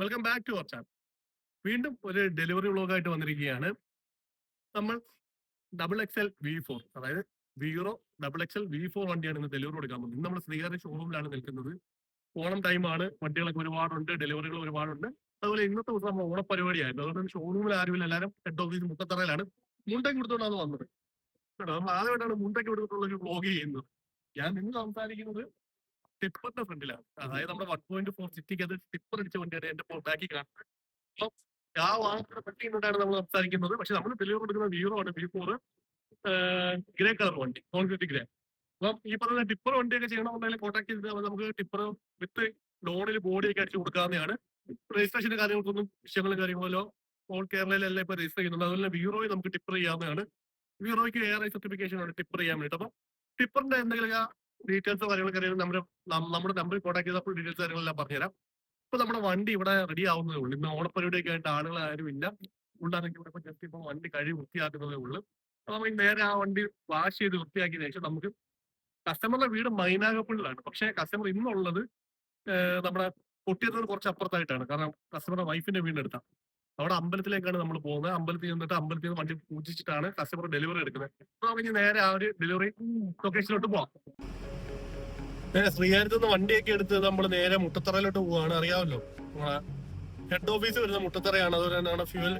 Welcome back to our channel. വീണ്ടും ഒരു delivery വ്ളോഗായിട്ട് വന്നിരിക്കുകയാണ്. നമ്മൾ XXL V4, അതായത് വീറോ XXL V4 വണ്ടിയാണ് ഇന്ന് ഡെലിവറി കൊടുക്കാൻ പോകുന്നത്. ഇന്ന് നമ്മൾ ശ്രീഹരി ഷോറൂമിലാണ് നിൽക്കുന്നത്. ഓണം ടൈമാണ്, വണ്ടികളൊക്കെ ഒരുപാടുണ്ട്, ഡെലിവറികൾ ഒരുപാടുണ്ട്. അതുപോലെ ഇന്നത്തെ ദിവസം നമ്മൾ ഓണപരിപാടിയായിരുന്നു. അതുകൊണ്ട് ഷോറൂമിൽ ആരുമില്ല, എല്ലാവരും ഹെഡ് ഓഫീസ് മുട്ടത്തറയിലാണ്. മുണ്ടയ്ക്ക് കൊടുത്തുകൊണ്ടാണ് വന്നത് കേട്ടോ. നമ്മൾ ആദ്യമായിട്ടാണ് മുണ്ടയ്ക്ക് കൊടുത്തിട്ടുള്ള ഒരു വ്ളോഗ് ചെയ്യുന്നത്. ഞാൻ ഇന്ന് സംസാരിക്കുന്നത് ടിപ്പറിന്റെ ഫ്രണ്ടിലാണ്. അതായത് നമ്മുടെ 1.4 സിറ്റിക്ക് അത് ടിപ്പർ അടിച്ച വണ്ടിയാണ് എന്റെ ബാക്കിൽ കാണുന്നത്. അപ്പം ആ വാഹനത്തിന്റെ പറ്റി കൊണ്ടാണ് നമ്മൾ സംസാരിക്കുന്നത്. പക്ഷെ നമ്മൾ ഡെലിവറി കൊടുക്കുന്ന വീറോ ആണ്, V4 ഗ്രേ കളർ വണ്ടി, കോൺക്രീറ്റ് ഗ്രേ. അപ്പം ഈ പറഞ്ഞ ടിപ്പർ വണ്ടിയൊക്കെ ചെയ്യണമെന്നുണ്ടെങ്കിൽ കോൺടാക്ട് ചെയ്തിട്ട് നമുക്ക് ടിപ്പർ വിത്ത് ലോണിൽ ബോഡിയൊക്കെ അടിച്ച് കൊടുക്കാവുന്നതാണ്. രജിസ്ട്രേഷന്റെ കാര്യങ്ങൾക്കൊന്നും വിഷയങ്ങളും കാര്യങ്ങളോ ഓൾ കേരളയിലെല്ലാം ഇപ്പൊ രജിസ്റ്റർ ചെയ്യുന്നുണ്ട്. അതുപോലെ വീറോയിൽ നമുക്ക് ടിപ്പർ ചെയ്യാവുന്നതാണ്. വീറോയ്ക്ക് ARI സർട്ടിഫിക്കേഷൻ ആണ് ടിപ്പർ ചെയ്യാൻ വേണ്ടിയിട്ട്. അപ്പം ടിപ്പറിന്റെ എന്തെങ്കിലും ഡീറ്റെയിൽസോ കാര്യങ്ങളൊക്കെ അറിയാൻ നമ്മുടെ നമ്പറിൽ കോൺടാക്ട് ചെയ്തപ്പോൾ ഡീറ്റെയിൽസ് കാര്യങ്ങളെല്ലാം പറഞ്ഞുതരാം. ഇപ്പൊ നമ്മുടെ വണ്ടി ഇവിടെ റെഡി ആവുന്നതേ ഉള്ളൂ. ഇന്ന് ഓണപ്പരിപാടിയൊക്കെ ആയിട്ട് ആളുകൾ ആരും ഇല്ല. ഉള്ളാണെങ്കിൽ ഇവിടെ ഇപ്പൊ ജസ്റ്റ് ഇപ്പൊ വണ്ടി കഴുകി വൃത്തിയാക്കുന്നതേ ഉള്ളൂ. അപ്പൊ നമുക്ക് നേരെ ആ വണ്ടി വാഷ് ചെയ്ത് വൃത്തിയാക്കിയതിനു ശേഷം നമുക്ക് കസ്റ്റമറുടെ വീട് മൈനാഗപ്പള്ളിലാണ്. പക്ഷേ കസ്റ്റമർ ഇന്നുള്ളത് നമ്മുടെ പൊട്ടിയതിന് കുറച്ച് അപ്പുറത്തായിട്ടാണ്. കാരണം കസ്റ്റമറുടെ വൈഫിന്റെ വീടിനടുത്താണ്. അവിടെ അമ്പലത്തിലേക്കാണ് നമ്മൾ പോകുന്നത്. അമ്പലത്തിൽ നിന്നിട്ട് അമ്പലത്തിൽ നിന്ന് വണ്ടി പൂജിച്ചിട്ടാണ് കസ്റ്റമർ ഡെലിവറി എടുക്കുന്നത്. അപ്പൊ നമുക്ക് നേരെ ആ ഒരു ഡെലിവറി ലൊക്കേഷനിലോട്ട് പോവാം. ശ്രീകാര്യത്ത് നിന്ന് വണ്ടിയൊക്കെ എടുത്ത് നമ്മൾ നേരെ മുട്ടത്തറയിലോട്ട് പോവാണ്. അറിയാമല്ലോ, ഹെഡ് ഓഫീസ് വരുന്നത് മുട്ടത്തറയാണ്. അതുപോലെ തന്നെയാണ് ഫ്യൂവൽ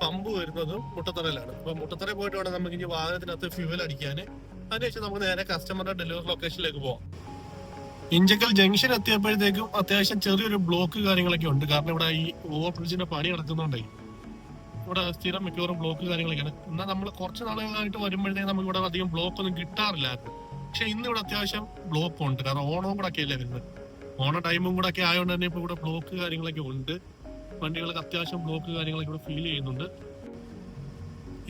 പമ്പ് വരുന്നത് മുട്ടത്തറയിലാണ്. അപ്പൊ മുട്ടത്തറയിൽ പോയിട്ട് വേണം നമുക്ക് ഇനി വാഹനത്തിനകത്ത് ഫ്യൂവൽ അടിക്കാൻ. അതിനുശേഷം നമുക്ക് നേരെ കസ്റ്റമറുടെ ഡെലിവറി ലൊക്കേഷനിലേക്ക് പോവാം. ഇഞ്ചക്കൽ ജംഗ്ഷൻ എത്തിയപ്പോഴത്തേക്കും അത്യാവശ്യം ചെറിയൊരു ബ്ലോക്ക് കാര്യങ്ങളൊക്കെ ഉണ്ട്. കാരണം ഇവിടെ ഈ ഓവർ ബ്രിഡ്ജിന്റെ പണി നടക്കുന്നുണ്ടേ ഇവിടെ സ്ഥിരം മിക്കവാറും ബ്ലോക്ക് കാര്യങ്ങളൊക്കെയാണ്. എന്നാൽ നമ്മൾ കുറച്ച് നാളുകളായിട്ട് വരുമ്പോഴത്തേക്കും നമുക്ക് ഇവിടെ അധികം ബ്ലോക്ക് ഒന്നും കിട്ടാറില്ലായിരുന്നു. പക്ഷെ ഇന്ന് ഇവിടെ അത്യാവശ്യം ബ്ലോക്ക് ഉണ്ട്. കാരണം ഓണവും കൂടെ ഒക്കെ അല്ലേ വരുന്നത്. ഓണ ടൈമും കൂടെ ഒക്കെ ആയതുകൊണ്ട് തന്നെ ഇപ്പൊ ഇവിടെ ബ്ലോക്ക് കാര്യങ്ങളൊക്കെ ഉണ്ട്. വണ്ടികൾക്ക് അത്യാവശ്യം ബ്ലോക്ക് കാര്യങ്ങളൊക്കെ ഇവിടെ ഫീൽ ചെയ്യുന്നുണ്ട്.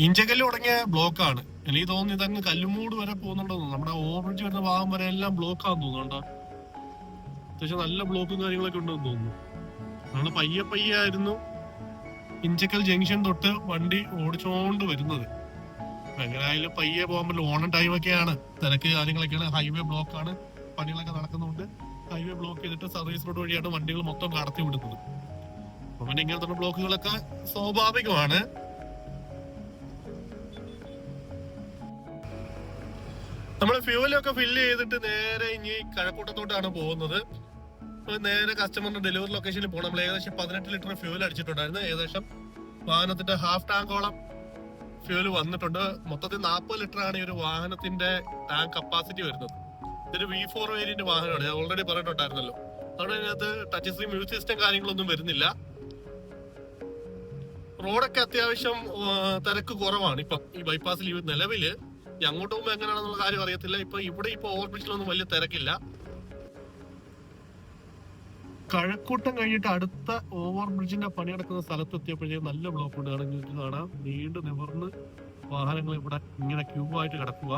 ഇഞ്ചക്കല്ല് തുടങ്ങിയ ബ്ലോക്കാണ്. എനിക്ക് തോന്നുന്നു ഇതങ്ങ് കല്ലുമൂട് വരെ പോകുന്നുണ്ടോ. നമ്മുടെ ഓവർ ബ്രിഡ്ജ് വരുന്ന ഭാഗം വരെ എല്ലാം ബ്ലോക്കാന്ന് തോന്നുന്നുണ്ടോ. അത്യാവശ്യം നല്ല ബ്ലോക്കും കാര്യങ്ങളൊക്കെ ഉണ്ടെന്ന് തോന്നുന്നു. നമ്മള് പയ്യെ ആയിരുന്നു ഇഞ്ചക്കൽ ജംഗ്ഷൻ തൊട്ട് വണ്ടി ഓടിച്ചോണ്ട് വരുന്നത്. എങ്ങനെയായാലും പയ്യെ പോകാൻ പറ്റില്ല. ഓണം ടൈമൊക്കെയാണ്, തിരക്ക് കാര്യങ്ങളൊക്കെയാണ്, ഹൈവേ ബ്ലോക്കാണ്, പണികളൊക്കെ നടക്കുന്നുണ്ട്. ഹൈവേ ബ്ലോക്ക് ചെയ്തിട്ട് സർവീസ് റോഡ് വഴിയാണ് വണ്ടികൾ മൊത്തം കടത്തി വിടുന്നത്. അപ്പൊ പിന്നെ ഇങ്ങനത്തെ ബ്ലോക്കുകളൊക്കെ സ്വാഭാവികമാണ്. നമ്മൾ ഫ്യൂവലൊക്കെ ഫില്ല് ചെയ്തിട്ട് നേരെ ഇനി കഴക്കൂട്ടത്തോട്ടാണ് പോകുന്നത്. നേരെ കസ്റ്റമറിന്റെ ഡെലിവറി ലൊക്കേഷനിൽ പോകണം. നമ്മൾ ഏകദേശം 18 ലിറ്റർ ഫ്യൂവൽ അടിച്ചിട്ടുണ്ടായിരുന്നു. ഏകദേശം വാഹനത്തിന്റെ ഹാഫ് ടാങ്കോളം ഫ്യൂവൽ വന്നിട്ടുണ്ട്. മൊത്തത്തിൽ 40 ലിറ്റർ ആണ് ഈ ഒരു വാഹനത്തിന്റെ ടാങ്ക് കപ്പാസിറ്റി വരുന്നത്. ഇതൊരു V4 വേരിയന്റ് വാഹനമാണ്, ഞാൻ ഓൾറെഡി പറഞ്ഞിട്ടുണ്ടായിരുന്നല്ലോ. അതുകൊണ്ട് അതിനകത്ത് ടച്ച് സ്ക്രീൻ മ്യൂസിക് സിസ്റ്റം കാര്യങ്ങളൊന്നും വരുന്നില്ല. റോഡൊക്കെ അത്യാവശ്യം തിരക്ക് കുറവാണ്. ഇപ്പൊ ഈ ബൈപ്പാസിൽ നിലവില് അങ്ങോട്ട് പോകുമ്പോ എങ്ങനെയാണെന്നുള്ള കാര്യം അറിയത്തില്ല. ഇവിടെ ഓവർ ബ്രിഡ്ജിലൊന്നും വലിയ തിരക്കില്ല. കഴക്കൂട്ടം കഴിഞ്ഞിട്ട് അടുത്ത ഓവർ ബ്രിഡ്ജിന്റെ പണി നടക്കുന്ന സ്ഥലത്ത് എത്തിയപ്പോഴേക്കും നല്ല ബ്ലോക്ക് ഉണ്ട്. നിങ്ങൾക്ക് കാണാം, നീണ്ടു നിവർന്ന് വാഹനങ്ങൾ ഇവിടെ ഇങ്ങനെ ക്യൂ ആയിട്ട് കിടക്കുക.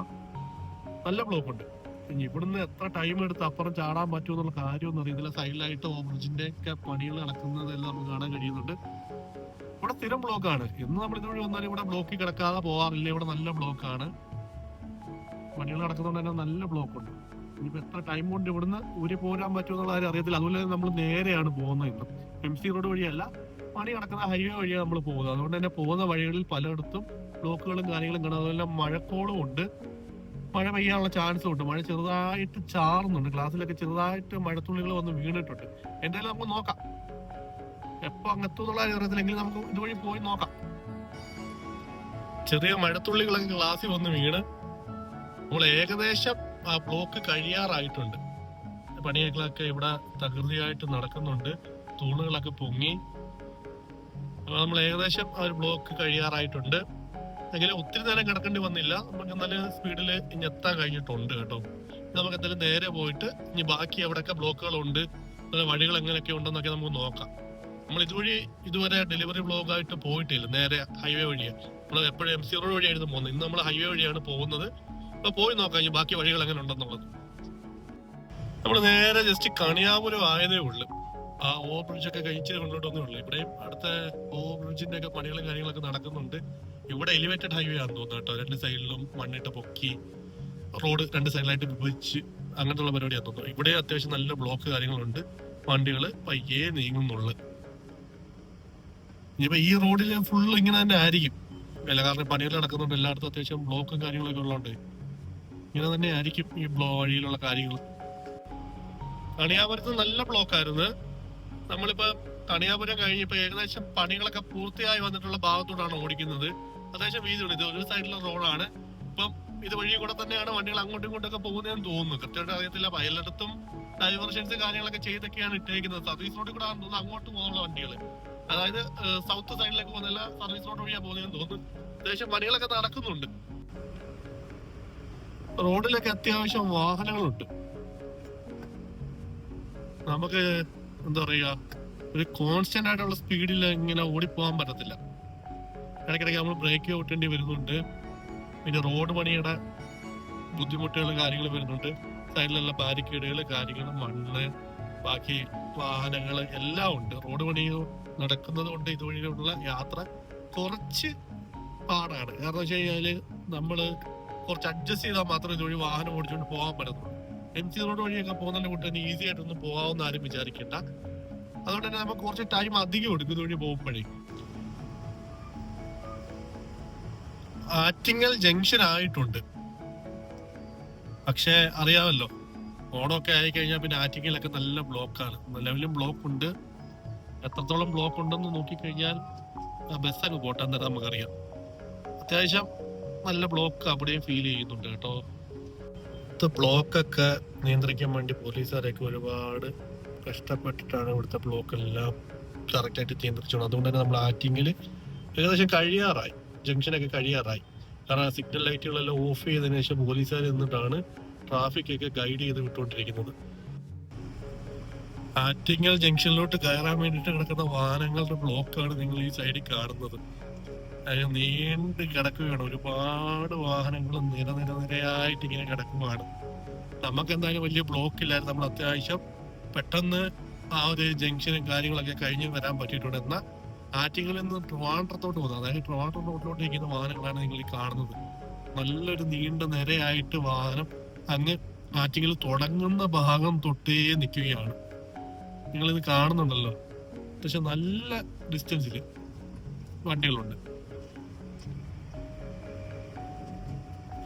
നല്ല ബ്ലോക്ക് ഉണ്ട്. ഇനി ഇവിടുന്ന് എത്ര ടൈം എടുത്ത് അപ്പുറം ചാടാൻ പറ്റുമെന്നുള്ള കാര്യമൊന്നും അറിയത്തില്ല. സൈഡിലായിട്ട് ഓവർ ബ്രിഡ്ജിന്റെ ഒക്കെ പണികൾ നടക്കുന്നതെല്ലാം നമുക്ക് കാണാൻ കഴിയുന്നുണ്ട്. ഇവിടെ സ്ഥിരം ബ്ലോക്കാണ്. എന്ന് നമ്മൾ ഇതുവഴി വന്നാലും ഇവിടെ ബ്ലോക്കിൽ കിടക്കാതെ പോകാറില്ല. ഇവിടെ നല്ല ബ്ലോക്കാണ്. പണികൾ നടക്കുന്നതുകൊണ്ട് തന്നെ നല്ല ബ്ലോക്ക് ഉണ്ട്. ഇനിയിപ്പോ എത്ര ടൈം കൊണ്ട് ഇവിടുന്ന് ഊരി പോരാൻ പറ്റുമെന്നുള്ള കാര്യം അറിയത്തില്ല. അതുപോലെ നമ്മൾ നേരെയാണ് പോകുന്നത്. ഇന്ന് MC റോഡ് വഴിയല്ല, പണി നടക്കുന്ന ഹൈവേ വഴിയാണ് നമ്മൾ പോകുന്നത്. അതുകൊണ്ട് തന്നെ പോകുന്ന വഴികളിൽ പലയിടത്തും ബ്ലോക്കുകളും കാര്യങ്ങളും കാണാം. അതുപോലെ മഴക്കോളും ഉണ്ട്, മഴ പെയ്യാനുള്ള ചാൻസും ഉണ്ട്. മഴ ചെറുതായിട്ട് ചാറുന്നുണ്ട്. ക്ലാസ്സിലൊക്കെ ചെറുതായിട്ട് മഴത്തുള്ളികൾ വന്ന് വീണിട്ടുണ്ട്. എന്തായാലും നമുക്ക് നോക്കാം, എപ്പോ അങ്ങെത്തുന്നുള്ള കാര്യം അറിയത്തില്ലെങ്കിൽ നമുക്ക് ഇതുവഴി പോയി നോക്കാം. ചെറിയ മഴത്തുള്ളികളൊക്കെ ക്ലാസ്സിൽ വന്ന് വീണ് നമ്മൾ ഏകദേശം ആ ബ്ലോക്ക് കഴിയാറായിട്ടുണ്ട്. പണികളൊക്കെ ഇവിടെ തകൃതിയായിട്ട് നടക്കുന്നുണ്ട്. തൂണുകളൊക്കെ പൊങ്ങി നമ്മൾ ഏകദേശം ആ ഒരു ബ്ലോക്ക് കഴിയാറായിട്ടുണ്ട്. എങ്കിലും ഒത്തിരി നേരം കിടക്കേണ്ടി വന്നില്ല. നമുക്ക് നല്ല സ്പീഡിൽ ഇനി എത്താൻ കഴിഞ്ഞിട്ടുണ്ട് കേട്ടോ. നമുക്ക് എന്തായാലും നേരെ പോയിട്ട് ഇനി ബാക്കി എവിടെയൊക്കെ ബ്ലോക്കുകളുണ്ട്, വഴികൾ എങ്ങനെയൊക്കെ ഉണ്ടെന്നൊക്കെ നമുക്ക് നോക്കാം. നമ്മൾ ഇതുവരെ ഡെലിവറി ബ്ലോക്കായിട്ട് പോയിട്ടില്ല. നേരെ ഹൈവേ വഴിയാണ് നമ്മൾ എപ്പോഴും MC റോഡ് വഴിയായിരുന്നു പോകുന്നത്. ഇന്ന് നമ്മൾ ഹൈവേ വഴിയാണ് പോകുന്നത്. അപ്പൊ പോയി നോക്കാം ഈ ബാക്കി വഴികൾ എങ്ങനെ ഉണ്ടെന്നുള്ളത്. നമ്മൾ നേരെ ജസ്റ്റ് കണിയാപുരം ആയതേ ഉള്ളു. ആ ഓവർ ബ്രിഡ്ജൊക്കെ കഴിച്ച് കൊണ്ടോട്ടൊന്നേ ഉള്ളു. ഇവിടെയും അടുത്ത ഓവർ ബ്രിഡ്ജിന്റെ ഒക്കെ പണികളും കാര്യങ്ങളൊക്കെ നടക്കുന്നുണ്ട്. ഇവിടെ എലിവേറ്റഡ് ഹൈവേ ആണെന്ന് തോന്നുന്നു കേട്ടോ. 2 സൈഡിലും മണ്ണിട്ട് പൊക്കി റോഡ് 2 സൈഡിലായിട്ട് വിഭജിച്ച് അങ്ങനത്തെ ഉള്ള പരിപാടിയാന്ന് തോന്നുന്നു. ഇവിടെ അത്യാവശ്യം നല്ല ബ്ലോക്ക് കാര്യങ്ങളുണ്ട്. വണ്ടികൾ പയ്യെ നീങ്ങുന്നുള്ളു. ഇനിയിപ്പോ ഈ റോഡിൽ ഫുള്ള് ഇങ്ങനെ തന്നെ ആയിരിക്കും. കാരണം പണികൾ നടക്കുന്നുണ്ട്, എല്ലായിടത്തും അത്യാവശ്യം ബ്ലോക്കും കാര്യങ്ങളൊക്കെ ഉള്ളതുകൊണ്ട് ഇങ്ങനെ തന്നെ ആയിരിക്കും ഈ വഴിയിലുള്ള കാര്യങ്ങൾ. കണിയാപുരത്ത് നല്ല ബ്ലോക്കായിരുന്നു. നമ്മളിപ്പോ കണിയാപുരം കഴിഞ്ഞിപ്പോ ഏകദേശം പണികളൊക്കെ പൂർത്തിയായി വന്നിട്ടുള്ള ഭാഗത്തോടാണ് ഓടിക്കുന്നത്. അത്യാവശ്യം വീതിയുണ്ട്, ഇത് ഒരു സൈഡിലുള്ള റോഡാണ്. ഇപ്പം ഇത് വഴി കൂടെ തന്നെയാണ് വണ്ടികൾ അങ്ങോട്ടും ഇങ്ങോട്ടൊക്കെ പോകുന്നതെന്ന് തോന്നുന്നു, കൃത്യമായിട്ട് അറിയത്തില്ല. എല്ലായിടത്തും ഡൈവേർഷൻസ് കാര്യങ്ങളൊക്കെ ചെയ്തൊക്കെയാണ് ഇട്ടേക്കുന്നത്. സർവീസ് റോഡിൽ കൂടെ ആണെന്ന് തോന്നുന്നു അങ്ങോട്ട് പോകുന്നുള്ള വണ്ടികൾ, അതായത് സൗത്ത് സൈഡിലേക്ക് പോകുന്നില്ല, സർവീസ് റോഡ് വഴിയാണ് പോകുന്നതെന്ന് തോന്നുന്നു. അത്യാവശ്യം പണികളൊക്കെ നടക്കുന്നുണ്ട്. റോഡിലൊക്കെ അത്യാവശ്യം വാഹനങ്ങളുണ്ട്. നമുക്ക് എന്താ പറയുക, ഒരു കോൺസ്റ്റന്റ് ആയിട്ടുള്ള സ്പീഡിൽ ഇങ്ങനെ ഓടിപ്പോകാൻ പറ്റത്തില്ല. ഇടയ്ക്കിടയ്ക്ക് നമ്മൾ ബ്രേക്ക് ഔട്ടേണ്ടി വരുന്നുണ്ട്. പിന്നെ റോഡ് പണിയുടെ ബുദ്ധിമുട്ടുകൾ കാര്യങ്ങൾ വരുന്നുണ്ട്. സൈഡിലുള്ള ബാരിക്കേഡുകൾ കാര്യങ്ങൾ, മണ്ണ്, ബാക്കി വാഹനങ്ങൾ എല്ലാം ഉണ്ട്. റോഡ് പണി നടക്കുന്നത് കൊണ്ട് ഇതുവഴിയുള്ള യാത്ര കുറച്ച് പാടാണ്. കാരണം വെച്ച് കഴിഞ്ഞാല് നമ്മള് കുറച്ച് അഡ്ജസ്റ്റ് ചെയ്താൽ മാത്രമേ ഇതുവഴി വാഹനം ഓടിച്ചുകൊണ്ട് പോകാൻ പറ്റുന്നുള്ളൂ. MC റോഡ് വഴിയൊക്കെ പോകുന്നതിന്റെ കൂട്ട് തന്നെ ഈസി ആയിട്ടൊന്നും പോകാമെന്ന് ആരും വിചാരിക്കണ്ട. അതുകൊണ്ട് തന്നെ നമുക്ക് കുറച്ച് ടൈം അധികം എടുക്കും ഇതുവഴി പോകുമ്പോഴേ. ആറ്റിങ്ങൽ ജംഗ്ഷൻ ആയിട്ടുണ്ട്, പക്ഷെ അറിയാമല്ലോ ഓണമൊക്കെ ആയിക്കഴിഞ്ഞാൽ പിന്നെ ആറ്റിങ്ങലൊക്കെ നല്ല ബ്ലോക്കാണ്. നിലവിലും ബ്ലോക്ക് ഉണ്ട്. എത്രത്തോളം ബ്ലോക്ക് ഉണ്ടെന്ന് നോക്കിക്കഴിഞ്ഞാൽ ബസ്സൊക്കെ പോട്ടെ എന്നേരം നമുക്കറിയാം. അത്യാവശ്യം നല്ല ബ്ലോക്ക് അവിടെയും ഫീൽ ചെയ്യുന്നുണ്ട് കേട്ടോ. ബ്ലോക്കൊക്കെ നിയന്ത്രിക്കാൻ വേണ്ടി പോലീസുകാരൊക്കെ ഒരുപാട് കഷ്ടപ്പെട്ടിട്ടാണ് ഇവിടുത്തെ ബ്ലോക്കെല്ലാം കറക്റ്റായിട്ട് നിയന്ത്രിച്ചോളൂ. അതുകൊണ്ട് തന്നെ നമ്മൾ ആറ്റിങ്ങിൽ ഏകദേശം കഴിയാറായി, ജംഗ്ഷനൊക്കെ കഴിയാറായി. കാരണം സിഗ്നൽ ലൈറ്റുകളെല്ലാം ഓഫ് ചെയ്തതിനു ശേഷം പോലീസുകാർ നിന്നിട്ടാണ് ട്രാഫിക്കൊക്കെ ഗൈഡ് ചെയ്ത് വിട്ടുകൊണ്ടിരിക്കുന്നത്. ആറ്റിങ്ങൽ ജംഗ്ഷനിലോട്ട് കയറാൻ വേണ്ടിയിട്ട് കിടക്കുന്ന വാഹനങ്ങളുടെ ബ്ലോക്കാണ് നിങ്ങൾ ഈ സൈഡിൽ കാണുന്നത്. അത് നീണ്ട് കിടക്കുകയാണ്, ഒരുപാട് വാഹനങ്ങൾ നിരയായിട്ട് ഇങ്ങനെ കിടക്കുകയാണ്. നമുക്ക് എന്തായാലും വലിയ ബ്ലോക്ക് ഇല്ലായിരുന്നു. നമ്മൾ അത്യാവശ്യം പെട്ടെന്ന് ആ ഒരു ജംഗ്ഷനും കാര്യങ്ങളൊക്കെ കഴിഞ്ഞ് വരാൻ പറ്റിയിട്ടുണ്ട്. എന്നാൽ ആറ്റിങ്ങലിൽ നിന്ന് ട്രിവാൻഡ്രത്തോട്ട് പോകുന്നത്, അതായത് ട്രിവാൻഡ്രം റോഡിലോട്ട് ഇരിക്കുന്ന വാഹനങ്ങളാണ് നിങ്ങൾ ഈ കാണുന്നത്. നല്ലൊരു നീണ്ട നിരയായിട്ട് വാഹനം അങ്ങ് ആറ്റിങ്ങൽ തുടങ്ങുന്ന ഭാഗം തൊട്ടേ നിൽക്കുകയാണ്. നിങ്ങളിത് കാണുന്നുണ്ടല്ലോ, പക്ഷെ നല്ല ഡിസ്റ്റൻസിൽ വണ്ടികളുണ്ട്.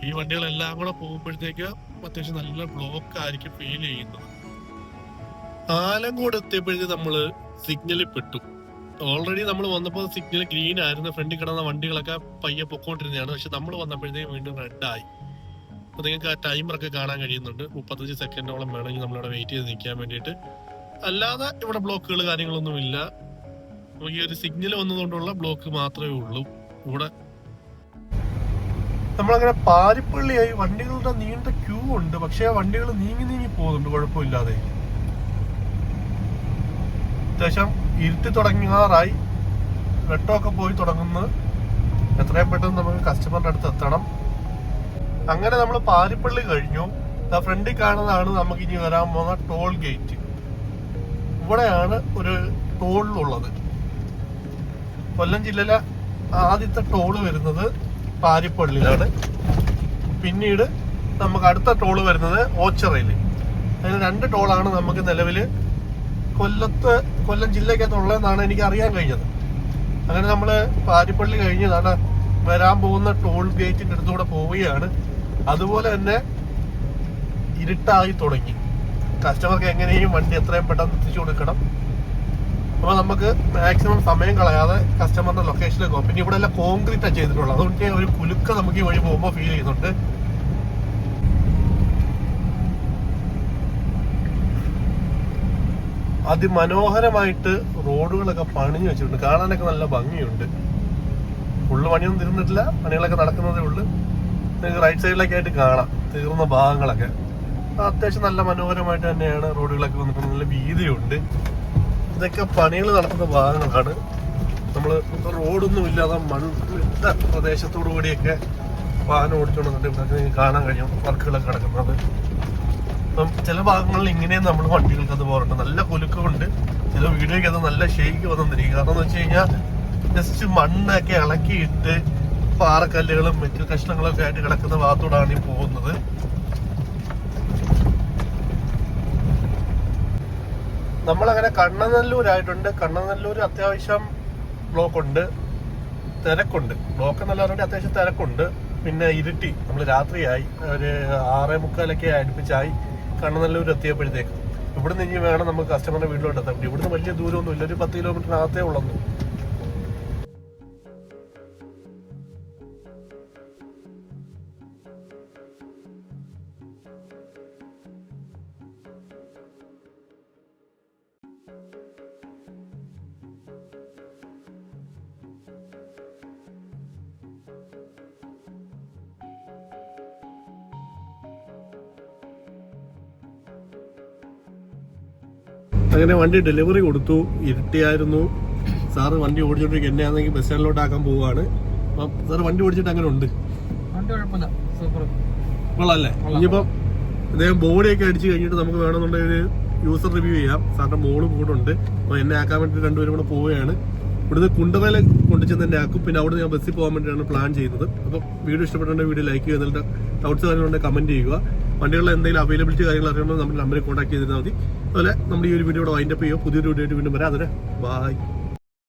ഈ വണ്ടികളെല്ലാം കൂടെ പോകുമ്പോഴത്തേക്ക് അത്യാവശ്യം നല്ല ബ്ലോക്ക് ആയിരിക്കും ഫീൽ ചെയ്യുന്നത്. ആലങ്കോട് എത്തിയപ്പോഴത്തേക്ക് നമ്മള് സിഗ്നലിൽ പെട്ടു. ഓൾറെഡി നമ്മൾ വന്നപ്പോൾ സിഗ്നൽ ഗ്രീൻ ആയിരുന്നു, ഫ്രണ്ടിൽ കിടന്ന വണ്ടികളൊക്കെ പയ്യെ പൊക്കോണ്ടിരുന്നതാണ്. പക്ഷെ നമ്മൾ വന്നപ്പോഴത്തേക്കും വീണ്ടും റെഡായി. അപ്പൊ നിങ്ങൾക്ക് ആ ടൈമറൊക്കെ കാണാൻ കഴിയുന്നുണ്ട്. 35 സെക്കൻഡോളം വേണമെങ്കിൽ നമ്മളിവിടെ വെയിറ്റ് ചെയ്ത് നിൽക്കാൻ വേണ്ടിയിട്ട്. അല്ലാതെ ഇവിടെ ബ്ലോക്കുകൾ കാര്യങ്ങളൊന്നും ഇല്ല. ഈ ഒരു സിഗ്നൽ വന്നതുകൊണ്ടുള്ള ബ്ലോക്ക് മാത്രമേ ഉള്ളൂ ഇവിടെ. നമ്മളങ്ങനെ പാരിപ്പള്ളിയായി, വണ്ടികളുടെ നീണ്ട ക്യൂ ഉണ്ട്. പക്ഷെ വണ്ടികൾ നീങ്ങി പോകുന്നുണ്ട് കുഴപ്പമില്ലാതെ. അത്യാവശ്യം ഇരുട്ടി തുടങ്ങാറായി, വെട്ടമൊക്കെ പോയി തുടങ്ങുന്നു. എത്രയും പെട്ടെന്ന് നമുക്ക് കസ്റ്റമറിന്റെ അടുത്ത് എത്തണം. അങ്ങനെ നമ്മൾ പാരിപ്പള്ളി കഴിഞ്ഞു. ആ ഫ്രണ്ടിൽ കാണുന്നതാണ് നമുക്ക് ഇനി വരാൻ പോകുന്ന ടോൾ ഗേറ്റ്. ഇവിടെയാണ് ഒരു ടോളിലുള്ളത്. കൊല്ലം ജില്ലയിലെ ആദ്യത്തെ ടോള് വരുന്നത് പാരിപ്പള്ളിയിലാണ്. പിന്നീട് നമുക്ക് അടുത്ത ടോള് വരുന്നത് ഓച്ചിറയിൽ. അതിന് 2 ടോളാണ് നമുക്ക് നിലവിൽ കൊല്ലം ജില്ലക്കകത്തുള്ളതെന്നാണ് എനിക്ക് അറിയാൻ കഴിഞ്ഞത്. അങ്ങനെ നമ്മൾ പാരിപ്പള്ളി കഴിഞ്ഞതാണ് വരാൻ പോകുന്ന ടോൾ ഗേറ്റിന്റെ അടുത്തൂടെ പോവുകയാണ്. അതുപോലെ തന്നെ ഇരുട്ടായി തുടങ്ങി. കസ്റ്റമർക്ക് എങ്ങനെയും വണ്ടി എത്രയും പെട്ടെന്ന് എത്തിച്ചു കൊടുക്കണം. അപ്പൊ നമുക്ക് മാക്സിമം സമയം കളയാതെ കസ്റ്റമറിന്റെ ലൊക്കേഷനിലേക്ക് പോകും. പിന്നെ ഇവിടെ എല്ലാം കോൺക്രീറ്റാണ് ചെയ്തിട്ടുള്ളത്, അതുകൊണ്ട് ഒരു കുലുക്ക നമുക്ക് ഈ വഴി പോകുമ്പോൾ ഫീൽ ചെയ്യുന്നുണ്ട്. അതിമനോഹരമായിട്ട് റോഡുകളൊക്കെ പണിഞ്ഞു വെച്ചിട്ടുണ്ട്, കാണാനൊക്കെ നല്ല ഭംഗിയുണ്ട്. ഫുള്ള് പണിയൊന്നും തീർന്നിട്ടില്ല, പണികളൊക്കെ നടക്കുന്നതേ ഉള്ളൂ. നിങ്ങൾക്ക് റൈറ്റ് സൈഡിലേക്കായിട്ട് കാണാം തീർന്ന ഭാഗങ്ങളൊക്കെ. അത്യാവശ്യം നല്ല മനോഹരമായിട്ട് തന്നെയാണ് റോഡുകളൊക്കെ വന്നിട്ട്, നല്ല വീതിയുണ്ട്. ഇതൊക്കെ പണികൾ നടക്കുന്ന ഭാഗങ്ങളാണ്. നമ്മൾ റോഡൊന്നും ഇല്ലാതെ മണ്ണിട്ട പ്രദേശത്തോടു കൂടിയൊക്കെ വാഹനം ഓടിച്ചുകൊണ്ടിട്ട് ഇവിടെ കാണാൻ കഴിയും വർക്കുകളൊക്കെ നടക്കുന്നത്. അപ്പം ചില ഭാഗങ്ങളിൽ ഇങ്ങനെയും നമ്മൾ വണ്ടികൾക്ക് അത് പോകട്ടെ, നല്ല കുലുക്കമുണ്ട്. ചില വീഡിയോയ്ക്ക് അത് നല്ല ഷെയ്ക്ക് വന്നിരിക്കും. കാരണം എന്ന് വെച്ച് കഴിഞ്ഞാൽ ജസ്റ്റ് മണ്ണൊക്കെ ഇളക്കിയിട്ട് പാറക്കല്ലുകളും മെറ്റൽ കഷ്ണങ്ങളൊക്കെ ആയിട്ട് കിടക്കുന്ന ഭാഗത്തോടാണ് ഈ പോകുന്നത്. നമ്മളങ്ങനെ കണ്ണനല്ലൂരായിട്ടുണ്ട്. കണ്ണനല്ലൂർ അത്യാവശ്യം ബ്ലോക്ക് ഉണ്ട്, തിരക്കുണ്ട്. ബ്ലോക്ക് എന്നല്ല പറഞ്ഞാൽ അത്യാവശ്യം തിരക്കുണ്ട്. പിന്നെ ഇരുട്ടി, നമ്മൾ രാത്രിയായി, ഒരു 6:45 അടുപ്പിച്ചായി കണ്ണനല്ലൂർ എത്തിയപ്പോഴത്തേക്ക്. ഇവിടുന്ന് ഇനി വേണം നമുക്ക് കസ്റ്റമറിന്റെ വീട്ടിലോട്ട് എത്താൻ. ഇവിടുന്ന് വലിയ ദൂരമൊന്നും ഇല്ല, ഒരു 10 കിലോമീറ്ററിനകത്തേ ഉള്ളൂ. അങ്ങനെ വണ്ടി ഡെലിവറി കൊടുത്തു. ഇരുട്ടിയായിരുന്നു. സാറ് വണ്ടി ഓടിച്ചോണ്ടിരിക്കും. എന്നെയാണെങ്കിൽ ബസ് സ്റ്റാൻഡിലോട്ടാക്കാൻ പോവുകയാണ്. അപ്പം സാറ് വണ്ടി ഓടിച്ചിട്ട് അങ്ങനെ ഉണ്ട്? കൊള്ളാല്ലേ? ഇനിയിപ്പം ഇദ്ദേഹം ബോഡിയൊക്കെ അടിച്ച് കഴിഞ്ഞിട്ട് നമുക്ക് വേണമെന്നുണ്ടെങ്കിൽ ഒരു യൂസർ റിവ്യൂ ചെയ്യാം. സാറിന്റെ മോളും കൂടെ ഉണ്ട്. അപ്പോൾ എന്നെ ആക്കാൻ വേണ്ടി രണ്ടുപേരും കൂടെ പോവുകയാണ്. ഇവിടുന്ന് കുണ്ടറയിലെ കൊണ്ടുചെന്ന് എന്നെ ആക്കും. പിന്നെ അവിടെ ഞാൻ ബസ്സിൽ പോകാൻ വേണ്ടിയാണ് പ്ലാൻ ചെയ്യുന്നത്. അപ്പോൾ വീഡിയോ ഇഷ്ടപ്പെട്ടുണ്ടെങ്കിൽ വീഡിയോ ലൈക്ക് ചെയ്യുക, എന്നിട്ട് ഡൗട്ട്സ് കാര്യങ്ങളുണ്ടെങ്കിൽ കമന്റ് ചെയ്യുക. വണ്ടികളുടെ എന്തെങ്കിലും അവൈലബിലിറ്റി കാര്യങ്ങൾ അറിയണമെങ്കിൽ നമ്മുടെ നമ്പറിൽ കോൺടാക്ട് ചെയ്തിരുന്നാൽ മതി. അതുപോലെ നമ്മൾ ഈ ഒരു വീഡിയോ വൈൻഡപ്പ് ചെയ്യുക. പുതിയൊരു വീഡിയോ ആയിട്ട് വീണ്ടും വരാം. അതിന് ബൈ.